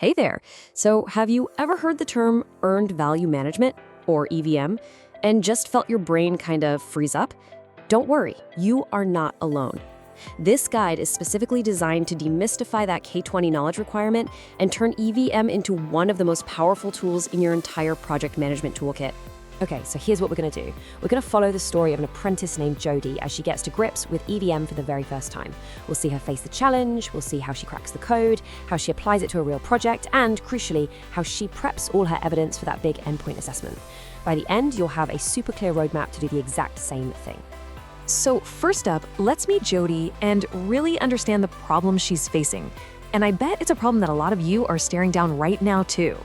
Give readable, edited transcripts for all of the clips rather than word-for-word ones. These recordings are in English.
Hey there. So, have you ever heard the term earned value management, or EVM, and just felt your brain kind of freeze up? Don't worry, you are not alone. This guide is specifically designed to demystify that K20 knowledge requirement and turn EVM into one of the most powerful tools in your entire project management toolkit. Okay, so here's what we're going to do. We're going to follow the story of an apprentice named Jody as she gets to grips with EVM for the very first time. We'll see her face the challenge, we'll see how she cracks the code, how she applies it to a real project, and crucially, how she preps all her evidence for that big endpoint assessment. By the end, you'll have a super clear roadmap to do the exact same thing. So first up, let's meet Jody and really understand the problem she's facing. And I bet it's a problem that a lot of you are staring down right now too.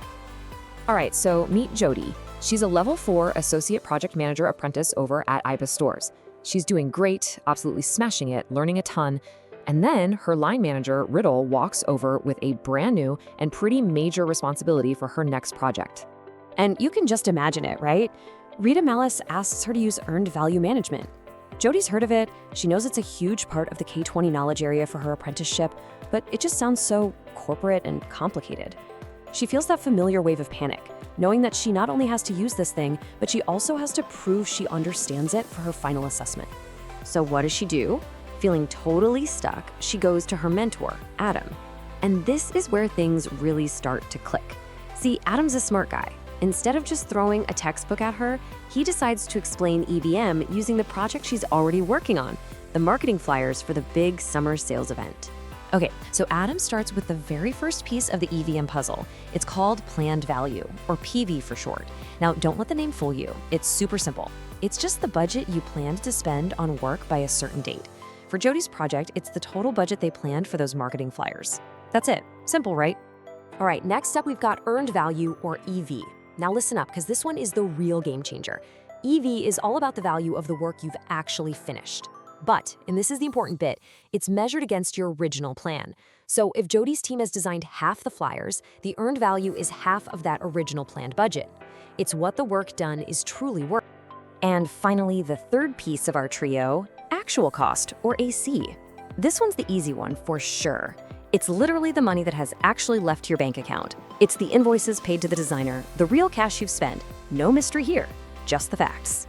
All right, so meet Jody. She's a level 4 associate project manager apprentice over at IBA Stores. She's doing great, absolutely smashing it, learning a ton. And then her line manager, Riddle, walks over with a brand new and pretty major responsibility for her next project. And you can just imagine it, right? Rita Malice asks her to use earned value management. Jody's heard of it, she knows it's a huge part of the K20 knowledge area for her apprenticeship, but it just sounds so corporate and complicated. She feels that familiar wave of panic, knowing that she not only has to use this thing, but she also has to prove she understands it for her final assessment. So what does she do? Feeling totally stuck, she goes to her mentor, Adam. And this is where things really start to click. See, Adam's a smart guy. Instead of just throwing a textbook at her, he decides to explain EVM using the project she's already working on, the marketing flyers for the big summer sales event. Okay, so Adam starts with the very first piece of the EVM puzzle. It's called planned value, or PV for short. Now, don't let the name fool you. It's super simple. It's just the budget you planned to spend on work by a certain date. For Jody's project, it's the total budget they planned for those marketing flyers. That's it. Simple, right? All right, next up, we've got earned value, or EV. Now listen up, because this one is the real game changer. EV is all about the value of the work you've actually finished. But, and this is the important bit, it's measured against your original plan. So if Jody's team has designed half the flyers, the earned value is half of that original planned budget. It's what the work done is truly worth. And finally, the third piece of our trio, actual cost, or AC. This one's the easy one for sure. It's literally the money that has actually left your bank account. It's the invoices paid to the designer, the real cash you've spent. No mystery here, just the facts.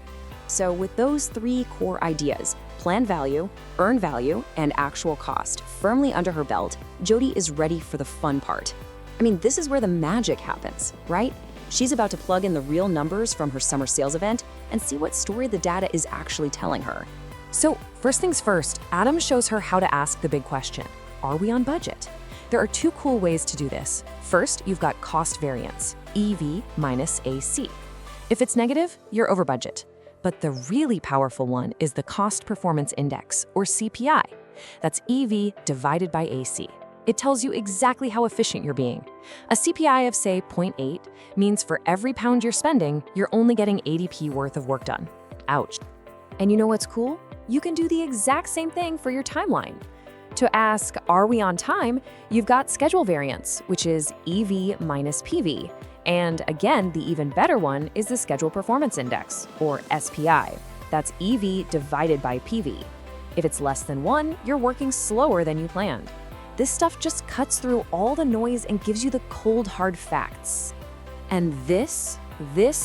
So with those three core ideas, planned value, earned value, and actual cost firmly under her belt, Jody is ready for the fun part. I mean, this is where the magic happens, right? She's about to plug in the real numbers from her summer sales event and see what story the data is actually telling her. So first things first, Adam shows her how to ask the big question. Are we on budget? There are two cool ways to do this. First, you've got cost variance, EV minus AC. If it's negative, you're over budget. But the really powerful one is the Cost Performance Index, or CPI. That's EV divided by AC. It tells you exactly how efficient you're being. A CPI of, say, 0.8 means for every pound you're spending, you're only getting 80p worth of work done. Ouch. And you know what's cool? You can do the exact same thing for your timeline. To ask, are we on time, you've got schedule variance, which is EV minus PV. And again, the even better one is the Schedule Performance Index, or SPI. That's EV divided by PV. If it's less than 1, you're working slower than you planned. This stuff just cuts through all the noise and gives you the cold, hard facts. And this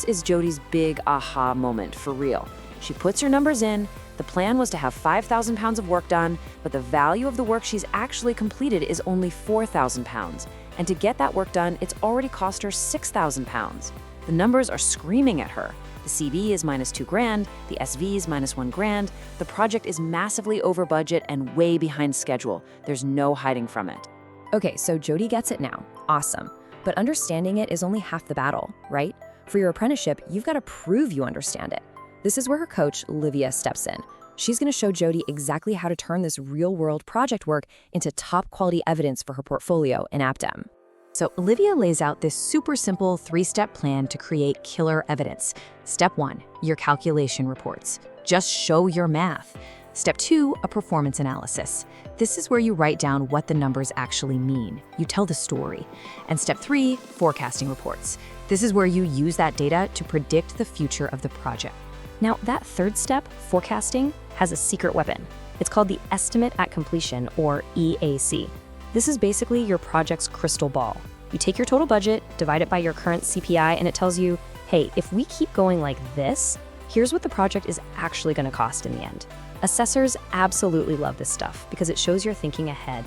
is Jody's big aha moment for real. She puts her numbers in. The plan was to have 5,000 pounds of work done, but the value of the work she's actually completed is only 4,000 pounds. And to get that work done, it's already cost her 6,000 pounds. The numbers are screaming at her. The CV is minus $2,000, the SV is minus $1,000. The project is massively over budget and way behind schedule. There's no hiding from it. Okay, so Jody gets it now. Awesome. But understanding it is only half the battle, right? For your apprenticeship, you've got to prove you understand it. This is where her coach, Olivia, steps in. She's going to show Jody exactly how to turn this real-world project work into top-quality evidence for her portfolio in AppDem. So Olivia lays out this super simple 3-step plan to create killer evidence. Step 1, your calculation reports. Just show your math. Step 2, a performance analysis. This is where you write down what the numbers actually mean. You tell the story. And step 3, forecasting reports. This is where you use that data to predict the future of the project. Now, that third step, forecasting, has a secret weapon. It's called the Estimate at Completion, or EAC. This is basically your project's crystal ball. You take your total budget, divide it by your current CPI, and it tells you, hey, if we keep going like this, here's what the project is actually going to cost in the end. Assessors absolutely love this stuff because it shows you're thinking ahead.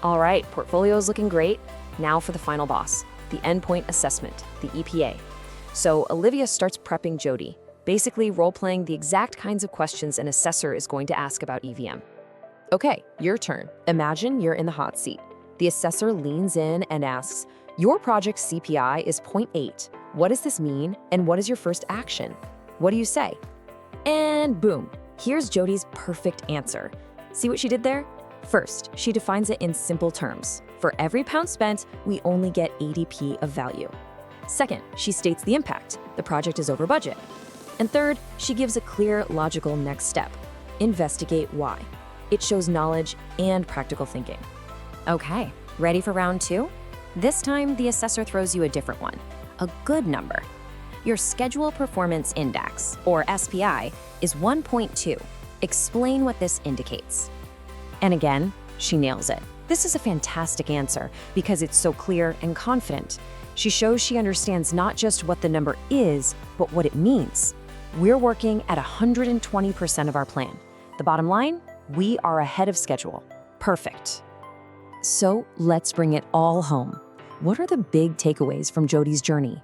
All right, portfolio is looking great. Now for the final boss, the endpoint assessment, the EPA. So Olivia starts prepping Jody, basically role-playing the exact kinds of questions an assessor is going to ask about EVM. Okay, your turn. Imagine you're in the hot seat. The assessor leans in and asks, your project's CPI is 0.8. What does this mean, and what is your first action? What do you say? And boom, here's Jody's perfect answer. See what she did there? First, she defines it in simple terms. For every pound spent, we only get 80p of value. Second, she states the impact. The project is over budget. And third, she gives a clear, logical next step. Investigate why. It shows knowledge and practical thinking. Okay, ready for round 2? This time, the assessor throws you a different one, a good number. Your Schedule Performance Index, or SPI, is 1.2. Explain what this indicates. And again, she nails it. This is a fantastic answer because it's so clear and confident. She shows she understands not just what the number is, but what it means. We're working at 120% of our plan. The bottom line, we are ahead of schedule. Perfect. So let's bring it all home. What are the big takeaways from Jody's journey?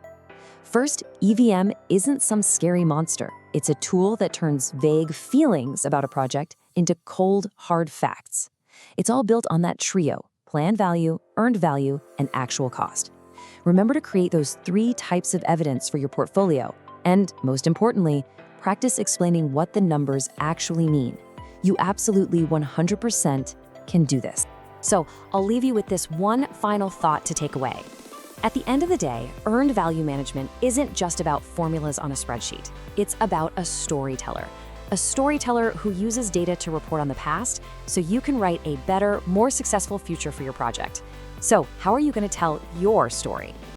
First, EVM isn't some scary monster. It's a tool that turns vague feelings about a project into cold, hard facts. It's all built on that trio: planned value, earned value, and actual cost. Remember to create those 3 types of evidence for your portfolio. And most importantly, practice explaining what the numbers actually mean. You absolutely 100% can do this. So I'll leave you with this one final thought to take away. At the end of the day, earned value management isn't just about formulas on a spreadsheet. It's about a storyteller who uses data to report on the past so you can write a better, more successful future for your project. So how are you going to tell your story?